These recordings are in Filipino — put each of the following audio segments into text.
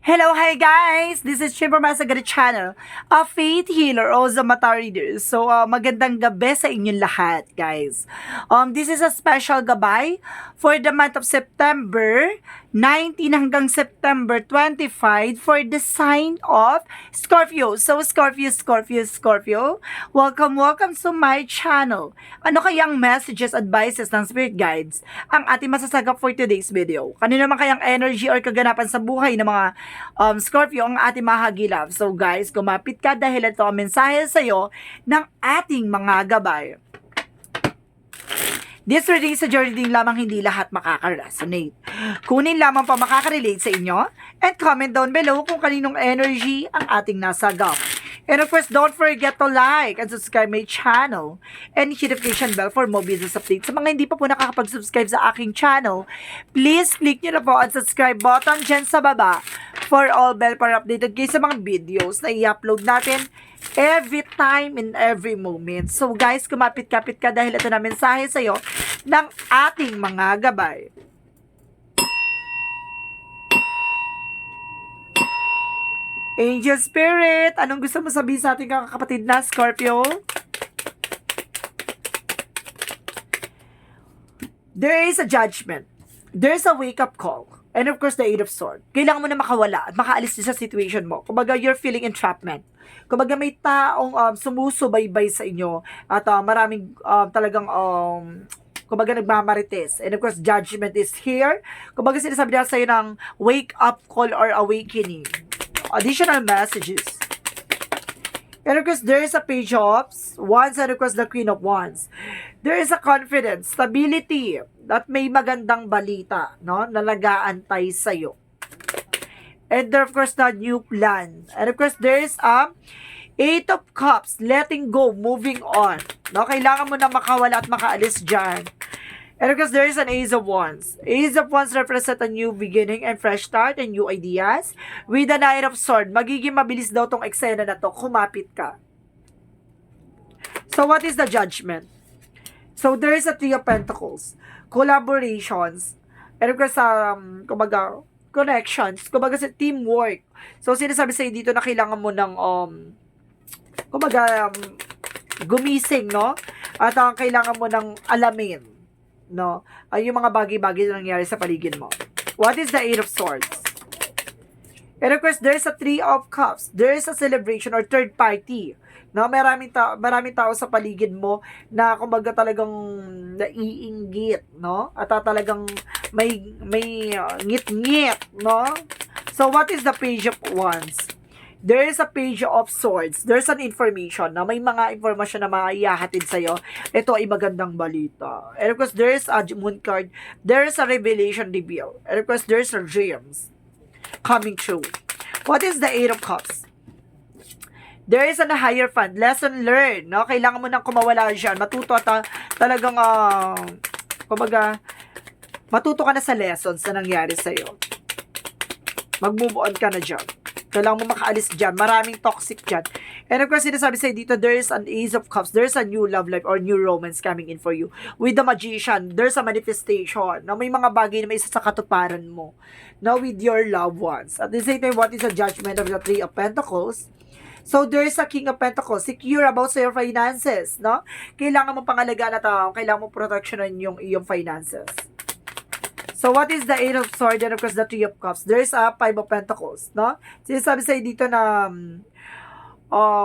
Hello, hi guys! This is Chimper Masagari Channel, a faith healer o the mata reader. So, magandang gabi sa inyong lahat, guys. This is a special gabay for the month of September 19 hanggang September 25 for the sign of Scorpio. So, Scorpio, welcome to my channel. Ano kayang messages, advices ng spirit guides ang ating masasagap for today's video? Kanino naman kayang energy or kaganapan sa buhay ng mga Scorpio ang ating mahagilap. So guys, kumapit ka dahil ito ang mensahe sa iyo ng ating mga gabay. This reading sa journey lamang, hindi lahat makaka-resonate. Kunin lamang pa makaka-relate sa inyo and comment down below kung kaninong energy ang ating nasagap. And of course, don't forget to like and subscribe my channel and hit the notification bell for more videos updates. Sa mga hindi pa po nakakapag-subscribe sa aking channel, please click nyo na po ang subscribe button dyan sa baba for all bell para updated kayo sa mga videos na i-upload natin every time and every moment. So guys, kumapit-kapit ka dahil ito na mensahe sa'yo ng ating mga gabay. Angel Spirit, anong gusto mo sabihin sa ating kakapatid na Scorpio? There is a judgment. There's a wake-up call. And of course, the Eight of Swords. Kailangan mo na makawala at makaalis din sa situation mo. Kumbaga, you're feeling entrapment. Kumbaga, may taong sumusubaybay sa inyo at maraming talagang kumbaga nagmamarites. And of course, judgment is here. Kumbaga, sinasabi nila sa'yo ng wake-up call or awakening. Additional messages. And of course, there is a Page of Wands and of course, the Queen of Wands. There is a confidence, stability, at may magandang balita, no? Nalagaan-tay sa'yo. And there, of course, the new plan. And of course, there is a Eight of Cups, letting go, moving on. No? Kailangan mo na makawala at makaalis dyan. And of course, there is an Ace of Wands. Ace of Wands represent a new beginning and fresh start and new ideas. With the Knight of Swords, magiging mabilis daw tong eksena na to. Kumapit ka. So, what is the judgment? So, there is a Three of Pentacles. Collaborations. And of course, kumbaga, connections. Kumbaga, sa teamwork. So, sinasabi sa'yo dito na kailangan mo ng, kumbaga, gumising, no? At kailangan mo ng alamin, no? Ay yung mga bagay-bagay na nangyari sa paligid mo. What is the Eight of Swords? And of course, there's a Three of Cups. There is a celebration or third party. No, maraming tao sa paligid mo na kumbaga talagang naiinggit, no? At talagang may ngit-ngit, no? So what is the Page of Wands? There is a Page of Swords. There's an information na may mga informasyon na maihahatid sa'yo. Ito ay magandang balita. And of course, there is a Moon card. There is a revelation reveal. And of course, there's a dreams coming true. What is the Eight of Cups? There is a higher fund. Lesson learned. No? Kailangan mo nang kumawala dyan. Matuto at talagang, kumbaga, matuto ka na sa lessons na nangyari sa'yo. Mag-move on ka na dyan. Kailangan mo makaalis dyan. Maraming toxic dyan. And of course, sinasabi sa'yo dito, there is an Ace of Cups. There's a new love life or new romance coming in for you. With the Magician, there's a manifestation. Na may mga bagay na may isa sa katuparan mo. Now, with your loved ones. At the same time, what is the judgment of the Three of Pentacles? So, there's a King of Pentacles. Secure about sa your finances. No? Kailangan mo pangalagaan at kailangan mo protectionan yung iyong finances. So, what is the Eight of Swords and of course the Three of Cups? There is a Five of Pentacles, no? Sinasabi sa'yo dito na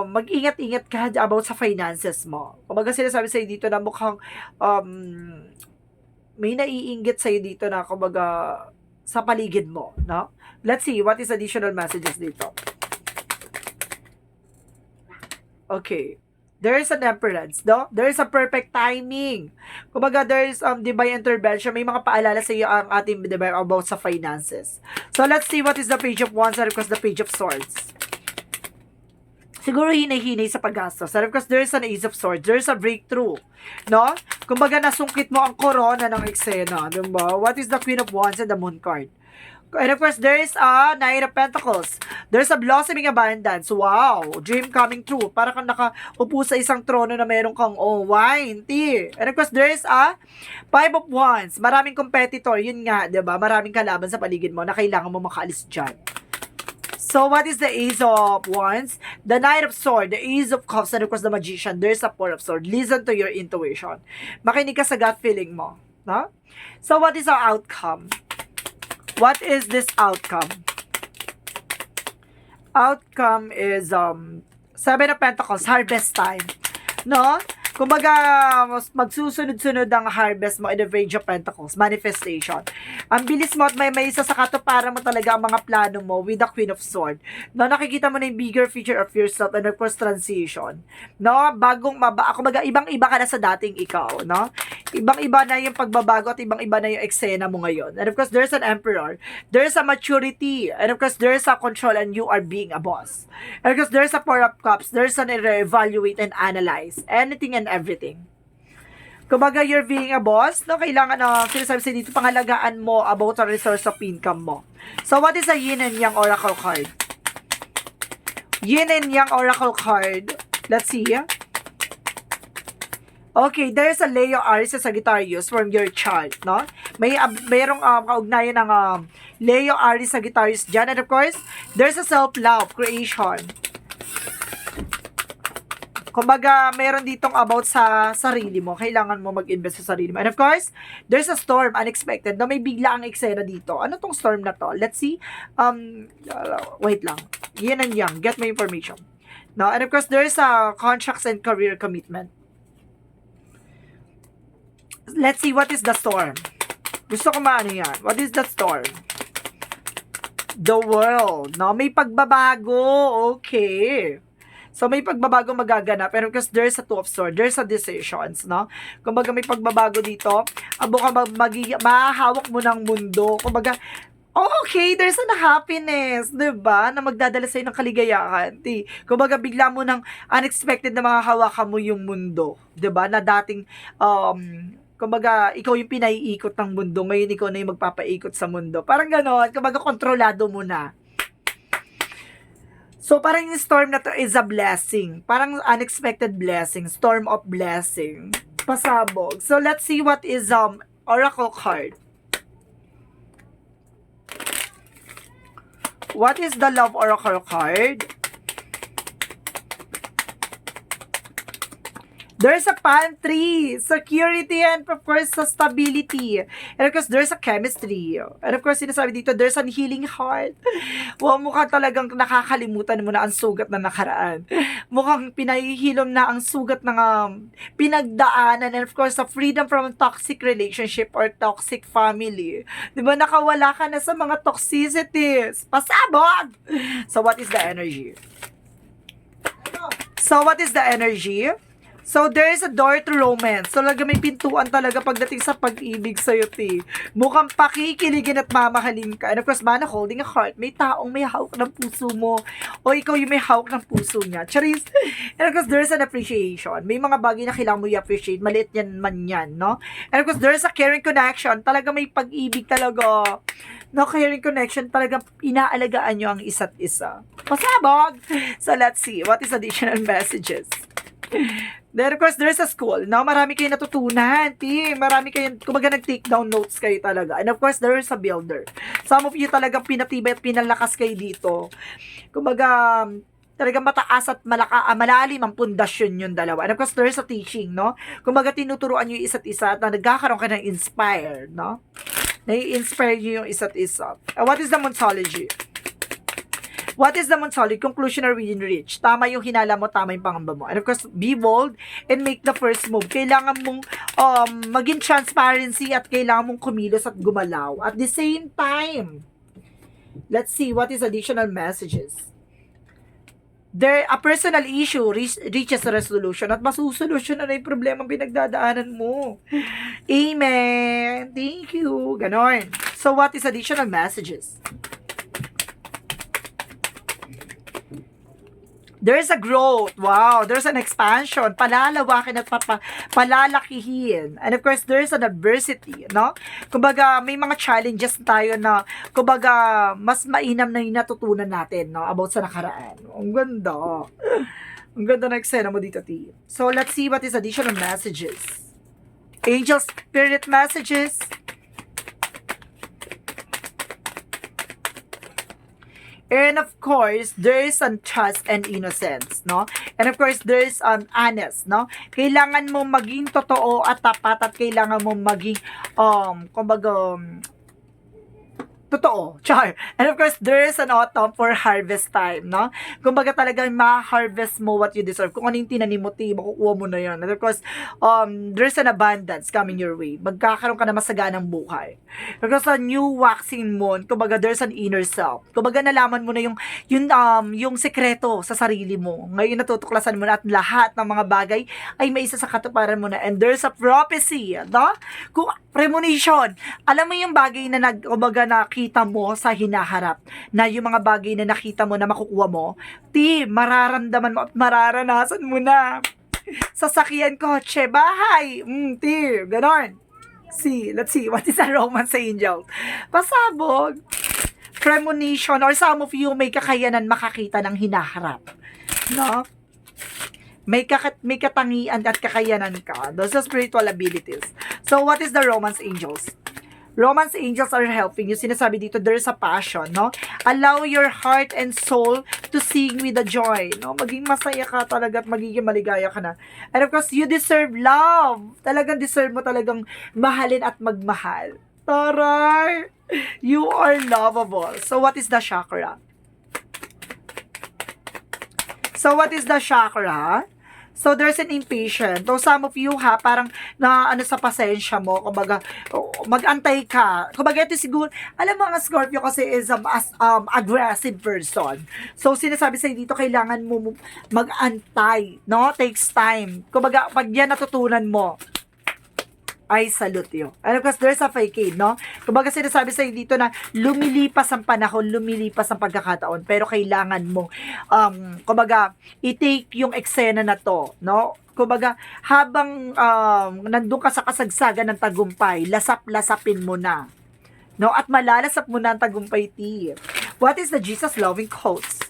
mag-ingat-ingat ka about sa finances mo. Kumbaga sinasabi sa'yo dito na mukhang may naiinggit sa'yo dito na kumbaga sa paligid mo, no? Let's see, what is additional messages dito? Okay. There is an temperance, no? There is a perfect timing. Kumbaga, there is divine intervention. May mga paalala sa iyo ang ating divine about sa finances. So, let's see what is the Page of Wands and of course the Page of Swords. Siguro hinay-hinay sa paggastos. And of course, there is an Ace of Swords. There is a breakthrough, no? Kumbaga, nasungkit mo ang corona ng eksena, diba? What is the Queen of Wands and the Moon card? And of course, there is a Knight of Pentacles. There's a blossoming abundance. Wow! Dream coming true. Para kang nakaupo sa isang trono na meron kang wine, tea. And of course, there is a Five of Wands. Maraming competitor. Yun nga, diba? Maraming kalaban sa paligid mo na kailangan mo makaalis dyan. So, what is the Ace of Wands? The Knight of Swords, the Ace of Cups, and of course, the Magician. There's a Four of Swords. Listen to your intuition. Makinig ka sa gut feeling mo. No? So, what is our outcome? What is this outcome? Outcome is Seven of Pentacles, harvest time. No? Kumbaga, magsusunod-sunod ang harvest mo in the Page of Pentacles, manifestation. Ang bilis mo at may isa sa katuparan mo talaga ang mga plano mo with the Queen of Swords. No, nakikita mo na yung bigger future of yourself and of course transition. No, kumbaga ibang-iba ka na sa dating ikaw, no? Ibang-iba na yung pagbabago at ibang-iba na yung eksena mo ngayon. And of course, there's an Emperor. There's a maturity. And of course, there's a control and you are being a boss. And of course, there's a Four of Cups. There's an evaluate and analyze. Anything and everything. Kumbaga, you're being a boss, no? Kailangan sinasabi sa dito, pangalagaan mo about the resource of income mo. So, what is a Yin and Yang Oracle card? Yin and Yang Oracle card. Let's see. Okay, there's a Leo, Aries, Sagittarius from your chart, no? Mayroong kaugnayan ng Leo, Aries, Sagittarius dyan. And of course, there's a self-love, creation. Kumbaga, meron ditong about sa sarili mo. Kailangan mo mag-invest sa sarili mo. And of course, there's a storm, unexpected. No, may bigla ang eksena dito. Ano tong storm na to? Let's see. Wait lang. Yin and Yang. Get my information. No, and of course, there's a contracts and career commitment. Let's see, what is the storm? Gusto ko maano yan. What is the storm? The world. No, may pagbabago. Okay. So, may pagbabago magaganap. Pero because there's a Two of Swords, there's a decisions, no? Kumbaga, may pagbabago dito. Mahahawak mo ng mundo. Kumbaga, okay, there's a happiness, diba? Na magdadala sa'yo ng kaligayahan. Kumbaga, bigla mo ng unexpected na mahahawakan mo yung mundo. Diba? Na dating, kumbaga, ikaw yung pinaiikot ng mundo. Ngayon, ikaw na yung magpapaikot sa mundo. Parang ganon. Kumbaga, kontrolado mo na. So, parang yung storm na to is a blessing. Parang unexpected blessing. Storm of blessing. Pasabog. So, let's see what is Oracle card. What is the Love Oracle card? There's a pantry, security, and of course, stability. And of course, there's a chemistry. And of course, sinasabi dito, there's an healing heart. Wow, mukhang talagang nakakalimutan mo na ang sugat na nakaraan. Mukhang pinahihilom na ang sugat ng pinagdaanan. And of course, a freedom from toxic relationship or toxic family. Diba, nakawala ka na sa mga toxicities. Pasabog! So, what is the energy? So, there is a door to romance. So, may pintuan talaga pagdating sa pag-ibig sa'yo, Mukhang pakikiligin at mamahalin ka. And of course, man, holding a heart. May taong may hawak ng puso mo. O ikaw yung may hawak ng puso niya. Charis! And of course, there is an appreciation. May mga bagay na kailangan mo i-appreciate. Maliit yan man yan, no? And of course, there is a caring connection. Talaga may pag-ibig talaga. No, caring connection. Talaga inaalagaan nyo ang isa't isa. Pasabog! So, let's see. What is additional messages? Then, of course, there's a school. Now, marami kayong natutunan, Marami kayong, kumbaga, nag-take down notes kayo talaga. And of course, there is a builder. Some of you talagang pinatibay at pinalakas kayo dito. Kumbaga, talagang mataas at malalim ang pundasyon yung dalawa. And of course, there is a teaching, no? Kumbaga, tinuturuan nyo yung isa't isa at nagkakaroon ka ng inspired, no? Nai-inspire nyo yung isa't isa. What is the Moonology? What is the Moonology? Conclusion or within reach? Tama yung hinala mo, tama yung pangamba mo. And of course, be bold and make the first move. Kailangan mong maging transparency at kailangan mong kumilos at gumalaw. At the same time, let's see what is additional messages. A personal issue reaches a resolution at masusolusyon na yung problema pinagdadaanan mo. Amen. Thank you. Ganon. So, what is additional messages? There's a growth. Wow. There's an expansion. Palalawakin at palalakihin. And of course, there's an adversity, no? Kumbaga, may mga challenges tayo na, kumbaga, mas mainam na yung natutunan natin, no? About sa nakaraan. Ang ganda. Ang ganda na eksena mo dito, T. So, let's see what is additional messages. Angel spirit messages. And of course, there is an trust and innocence, no? And of course, there is an honest, no? Kailangan mo maging totoo at tapat at kailangan mo maging, kumbaga, totoo, char. And of course, there is an autumn for harvest time, no? Kumbaga talagang ma-harvest mo what you deserve. Kung ano yung tinanim mo, makukuha mo na yan. And of course, there's an abundance coming your way. Magkakaroon ka na masaganang buhay. Because sa new waxing moon, kumbaga there's an inner self. Kumbaga nalaman mo na yung sekreto sa sarili mo. Ngayon natutuklasan mo na at lahat ng mga bagay ay may isa sa katuparan mo na. And there's a prophecy, no? Kung premonition, alam mo yung bagay na kumbaga nakita mo sa hinaharap, na yung mga bagay na nakita mo na makukuha mo, mararamdaman mo at mararanasan mo na. Sasakyan, kotse, bahay, ganon. Let's see, what is a romance angel? Pasabog, premonition, or some of you may kakayanan makakita ng hinaharap. No? May katangian at kakayanan ka. Those are spiritual abilities. So, what is the romance angels? Romance angels are helping you. Sinasabi dito, there's a passion, no? Allow your heart and soul to sing with the joy, no? Maging masaya ka talaga at magiging maligaya ka na. And of course, you deserve love. Talagang deserve mo talagang mahalin at magmahal. Taray! You are lovable. So, what is the chakra? So, there's an impatient. So, some of you parang sa pasensya mo, kumbaga, mag-antay ka. Kumbaga, ito siguro, alam mo, ang Scorpio kasi is aggressive person. So, sinasabi sa'yo dito, kailangan mo mag-antay, no? Takes time. Kumbaga, pag yan natutunan mo, I salute you. And of course, there's a facade, no? Kumbaga sinasabi sa'yo dito na lumilipas ang panahon, lumilipas ang pagkakataon, pero kailangan mo, kumbaga, i-take yung eksena na to, no? Kumbaga, habang nandun ka sa kasagsagan ng tagumpay, lasap-lasapin mo na, no? At malalasap mo na ang tagumpay, What is the Jesus loving quotes?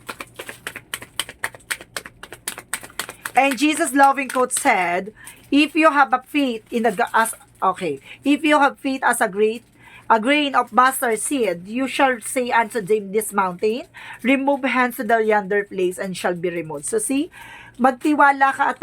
And Jesus loving quote said, if you have a faith if you have faith as a grain of mustard seed, you shall say unto this mountain, remove hence to the yonder place, and shall be removed. So see, magtiwala ka at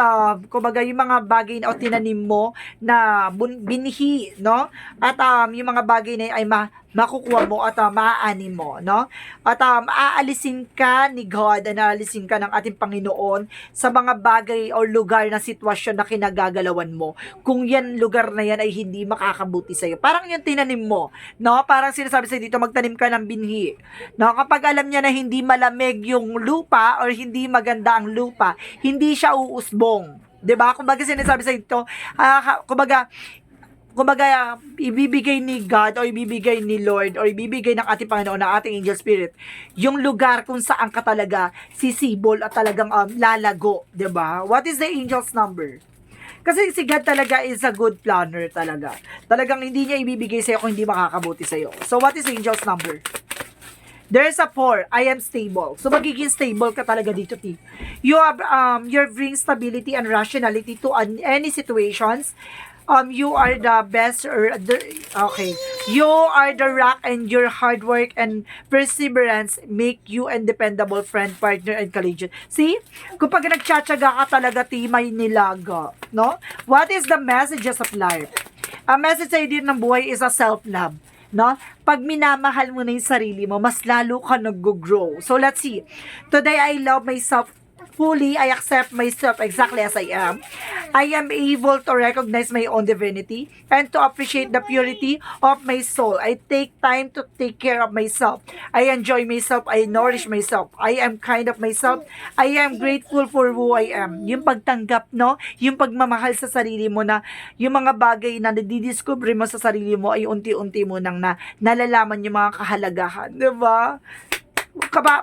kumbaga yung mga bagay na tinanim mo na binhi, no? At yung mga bagay na ay makukuha mo at maaani mo, no? At aalisin ka ni God, aalisin ka ng ating Panginoon sa mga bagay o lugar na sitwasyon na kinagagalawan mo. Kung yan lugar na yan ay hindi makakabuti sa'yo. Parang yung tinanim mo, no? Parang sinasabi sa'yo dito, magtanim ka ng binhi. No? Kapag alam niya na hindi malamig yung lupa or hindi maganda ang lupa, hindi siya uusbong. 'Di ba? Kumbaga sinasabi sa ito, kumbaga ibibigay ni God o ibibigay ni Lord o ibibigay ng ating Panginoon, ng ating angel spirit, yung lugar kung saan ka talaga sisibol at talagang lalago, 'di ba? What is the angel's number? Kasi si God talaga is a good planner talaga. Talagang hindi niya ibibigay sa'yo kung hindi makakabuti sa'yo. So what is the angel's number? There's a 4. I am stable. So, magiging stable ka talaga dito, T. You bring stability and rationality to any situations. You are the best, you are the rock, and your hard work and perseverance make you a dependable friend, partner, and collegian. See? Kung pag nagtsatsaga ka talaga, T, may nilaga. No? What is the messages of life? Ang message sa din ng buhay is a self-love. No? Pag minamahal mo na yung sarili mo, mas lalo ka nag-grow. So, let's see. Today, I love myself fully. I accept myself exactly as I am. I am able to recognize my own divinity and to appreciate the purity of my soul. I take time to take care of myself. I enjoy myself. I nourish myself. I am kind of myself. I am grateful for who I am. Yung pagtanggap, no? Yung pagmamahal sa sarili mo na yung mga bagay na nadidiscover mo sa sarili mo ay unti-unti mo nang nalalaman yung mga kahalagahan. Diba?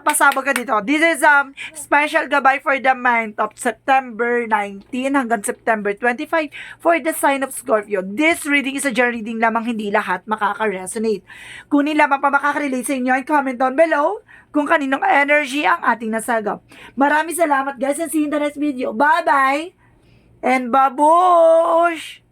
Pasabog ka dito. This is special gabay for the month of September 19 hanggang September 25 for the sign of Scorpio. This reading is a general reading lamang, hindi lahat makaka-resonate. Kung hindi lamang pa makaka-relate sa inyo, comment down below kung kaninong energy ang ating nasagap. Maraming salamat guys and see you in the next video. Bye-bye and babush!